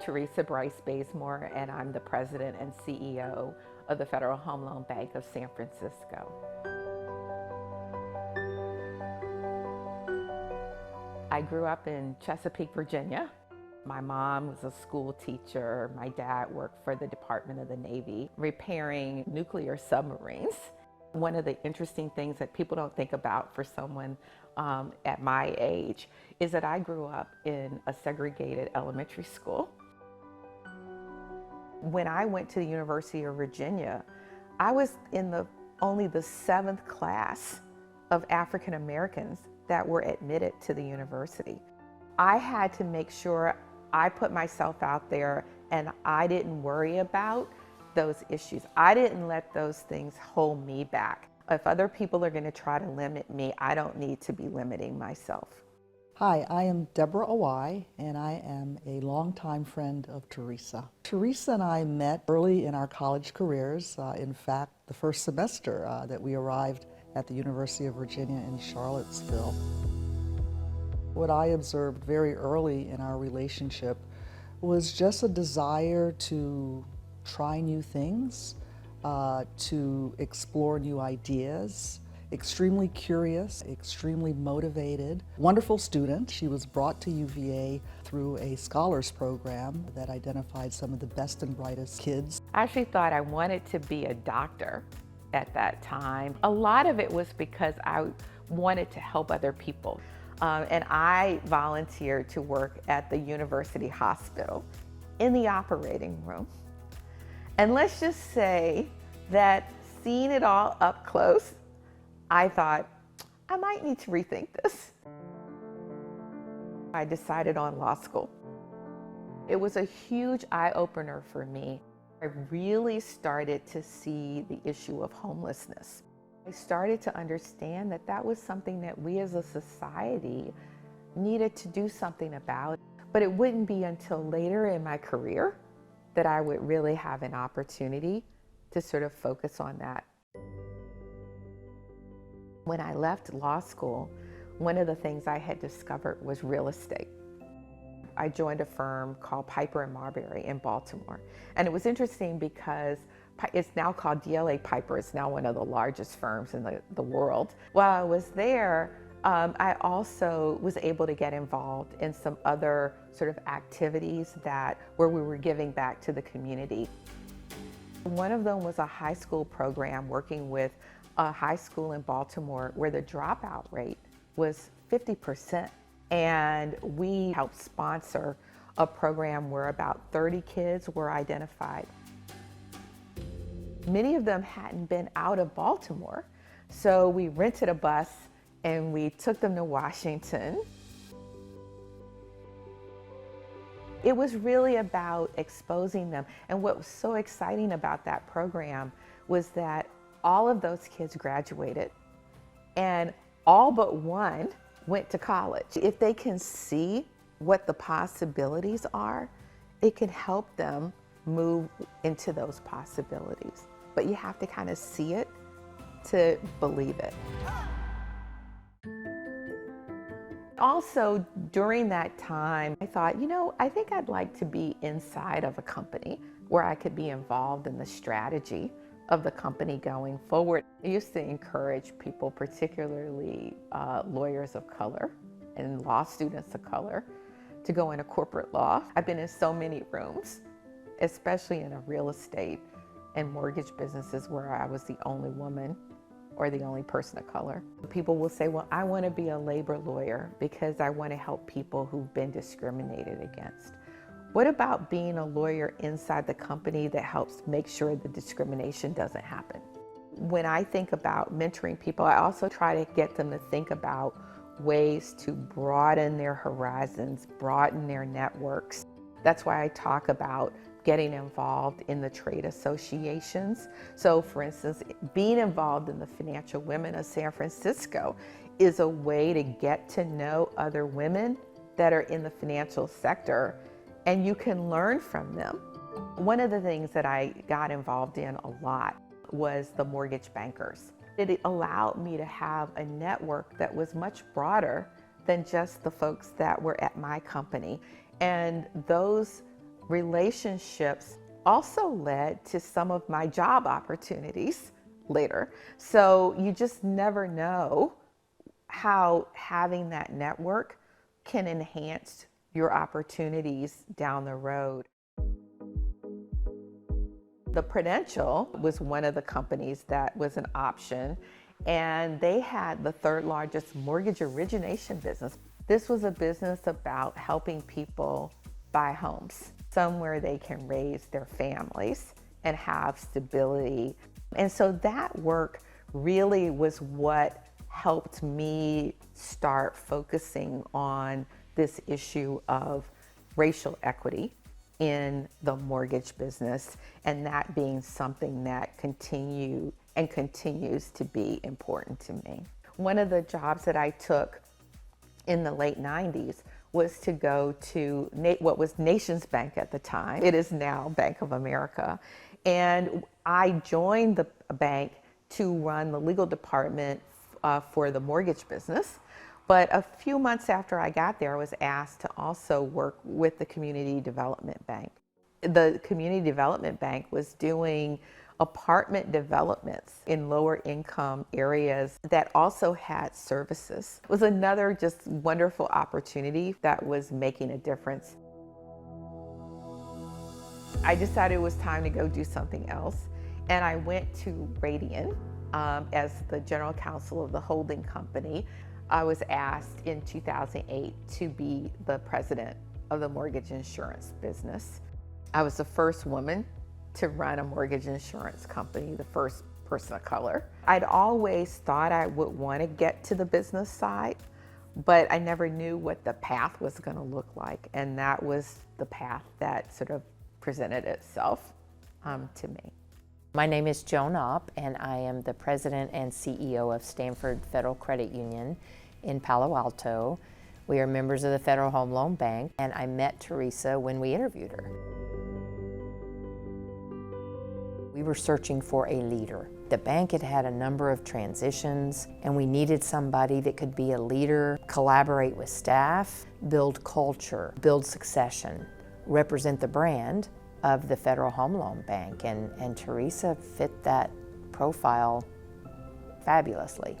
Teresa Bryce Bazemore, and I'm the president and CEO of the Federal Home Loan Bank of San Francisco. I grew up in Chesapeake, Virginia. My mom was a school teacher. My dad worked for the Department of the Navy, repairing nuclear submarines. One of the interesting things that people don't think about for someone at my age is that I grew up in a segregated elementary school. When I went to the University of Virginia, I was in only the 7th class of African Americans that were admitted to the university. I had to make sure I put myself out there and I didn't worry about those issues. I didn't let those things hold me back. If other people are going to try to limit me, I don't need to be limiting myself. Hi, I am Deborah Awai, and I am a longtime friend of Teresa. Teresa and I met early in our college careers. In fact, the first semester that we arrived at the University of Virginia in Charlottesville. What I observed very early in our relationship was just a desire to try new things, to explore new ideas. Extremely curious, extremely motivated, wonderful student. She was brought to UVA through a scholars program that identified some of the best and brightest kids. I actually thought I wanted to be a doctor at that time. A lot of it was because I wanted to help other people. And I volunteered to work at the university hospital in the operating room. And let's just say that seeing it all up close, I thought, I might need to rethink this. I decided on law school. It was a huge eye-opener for me. I really started to see the issue of homelessness. I started to understand that that was something that we as a society needed to do something about. But it wouldn't be until later in my career that I would really have an opportunity to sort of focus on that. When I left law school, one of the things I had discovered was real estate. I joined a firm called Piper & Marbury in Baltimore. And it was interesting because it's now called DLA Piper. It's now one of the largest firms in the world. While I was there, I also was able to get involved in some other sort of activities where we were giving back to the community. One of them was a high school program working with a high school in Baltimore where the dropout rate was 50%. And we helped sponsor a program where about 30 kids were identified. Many of them hadn't been out of Baltimore, so we rented a bus and we took them to Washington. It was really about exposing them. And what was so exciting about that program was that all of those kids graduated and all but one went to college. If they can see what the possibilities are, it can help them move into those possibilities. But you have to kind of see it to believe it. Also, during that time, I thought, I think I'd like to be inside of a company where I could be involved in the strategy of the company going forward. I used to encourage people, particularly lawyers of color and law students of color, to go into corporate law. I've been in so many rooms, especially in a real estate and mortgage businesses where I was the only woman or the only person of color. People will say, well, I want to be a labor lawyer because I want to help people who've been discriminated against. What about being a lawyer inside the company that helps make sure the discrimination doesn't happen? When I think about mentoring people, I also try to get them to think about ways to broaden their horizons, broaden their networks. That's why I talk about getting involved in the trade associations. So for instance, being involved in the Financial Women of San Francisco is a way to get to know other women that are in the financial sector, and you can learn from them. One of the things that I got involved in a lot was the mortgage bankers. It allowed me to have a network that was much broader than just the folks that were at my company. And those Relationships also led to some of my job opportunities later. So you just never know how having that network can enhance your opportunities down the road. The Prudential was one of the companies that was an option, and they had the third largest mortgage origination business. This was a business about helping people buy homes, somewhere they can raise their families and have stability. And so that work really was what helped me start focusing on this issue of racial equity in the mortgage business, and that being something that continues to be important to me. One of the jobs that I took in the late 90s was to go to what was Nations Bank at the time. It is now Bank of America. And I joined the bank to run the legal department for the mortgage business. But a few months after I got there, I was asked to also work with the Community Development Bank. The Community Development Bank was doing apartment developments in lower income areas that also had services. It was another just wonderful opportunity that was making a difference. I decided it was time to go do something else, and I went to Radian as the general counsel of the holding company. I was asked in 2008 to be the president of the mortgage insurance business. I was the first woman to run a mortgage insurance company, the first person of color. I'd always thought I would want to get to the business side, but I never knew what the path was going to look like. And that was the path that sort of presented itself to me. My name is Joan Opp, and I am the president and CEO of Stanford Federal Credit Union in Palo Alto. We are members of the Federal Home Loan Bank, and I met Teresa when we interviewed her. We were searching for a leader. The bank had had a number of transitions, and we needed somebody that could be a leader, collaborate with staff, build culture, build succession, represent the brand of the Federal Home Loan Bank, and Teresa fit that profile fabulously.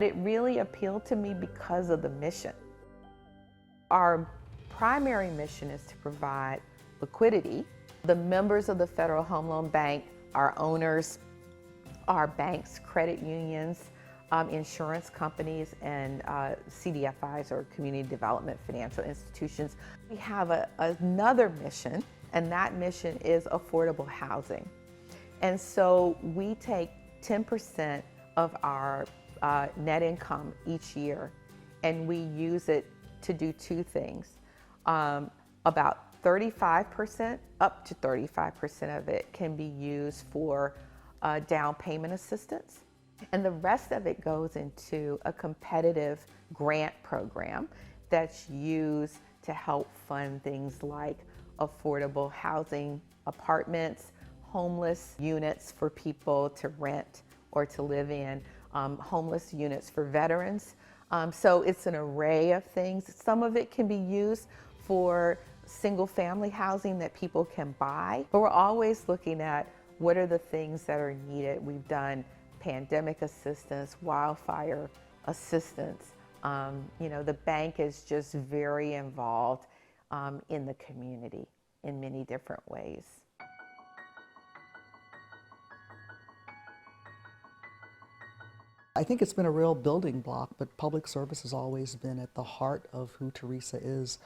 It really appealed to me because of the mission. Our primary mission is to provide liquidity. The members of the Federal Home Loan Bank, our owners, our banks, credit unions, insurance companies, and CDFIs, or community development financial institutions. We have another mission, and that mission is affordable housing. And so we take 10% of our net income each year, and we use it to do two things. About 35%, up to 35% of it can be used for down payment assistance. And the rest of it goes into a competitive grant program that's used to help fund things like affordable housing, apartments, homeless units for people to rent or to live in, homeless units for veterans. So it's an array of things. Some of it can be used for single family housing that people can buy, but we're always looking at what are the things that are needed. We've done pandemic assistance, wildfire assistance. The bank is just very involved in the community in many different ways. I think it's been a real building block, but public service has always been at the heart of who Teresa is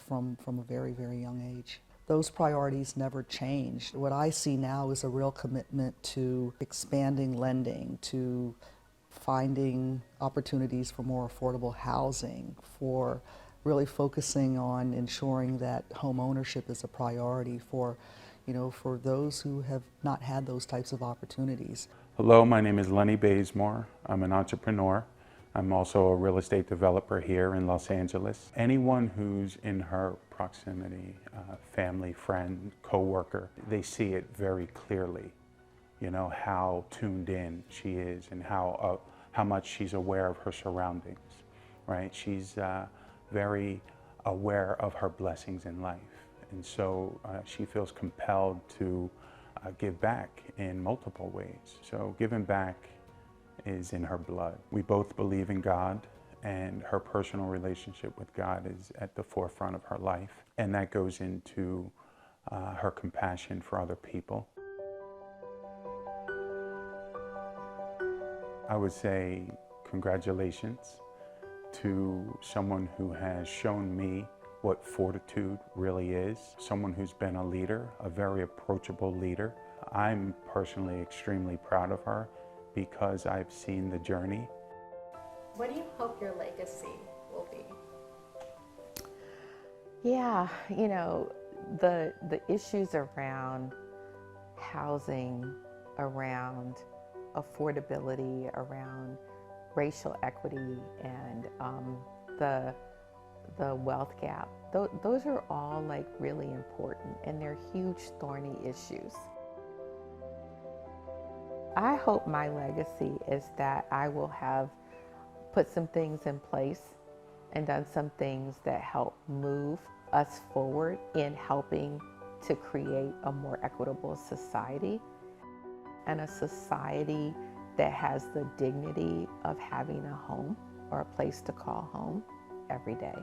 from a very, very young age. Those priorities never changed. What I see now is a real commitment to expanding lending, to finding opportunities for more affordable housing, for really focusing on ensuring that home ownership is a priority for those who have not had those types of opportunities. Hello, my name is Lenny Bazemore. I'm an entrepreneur. I'm also a real estate developer here in Los Angeles. Anyone who's in her proximity, family, friend, co-worker, they see it very clearly, how tuned in she is and how much she's aware of her surroundings, right? She's very aware of her blessings in life. And so she feels compelled to give back in multiple ways. So giving back is in her blood. We both believe in God, and her personal relationship with God is at the forefront of her life. And that goes into her compassion for other people. I would say congratulations to someone who has shown me what fortitude really is, someone who's been a leader, a very approachable leader. I'm personally extremely proud of her because I've seen the journey. What do you hope your legacy will be? Yeah, you know, the issues around housing, around affordability, around racial equity, and the wealth gap, those are all like really important, and they're huge thorny issues. I hope my legacy is that I will have put some things in place and done some things that help move us forward in helping to create a more equitable society, and a society that has the dignity of having a home or a place to call home every day.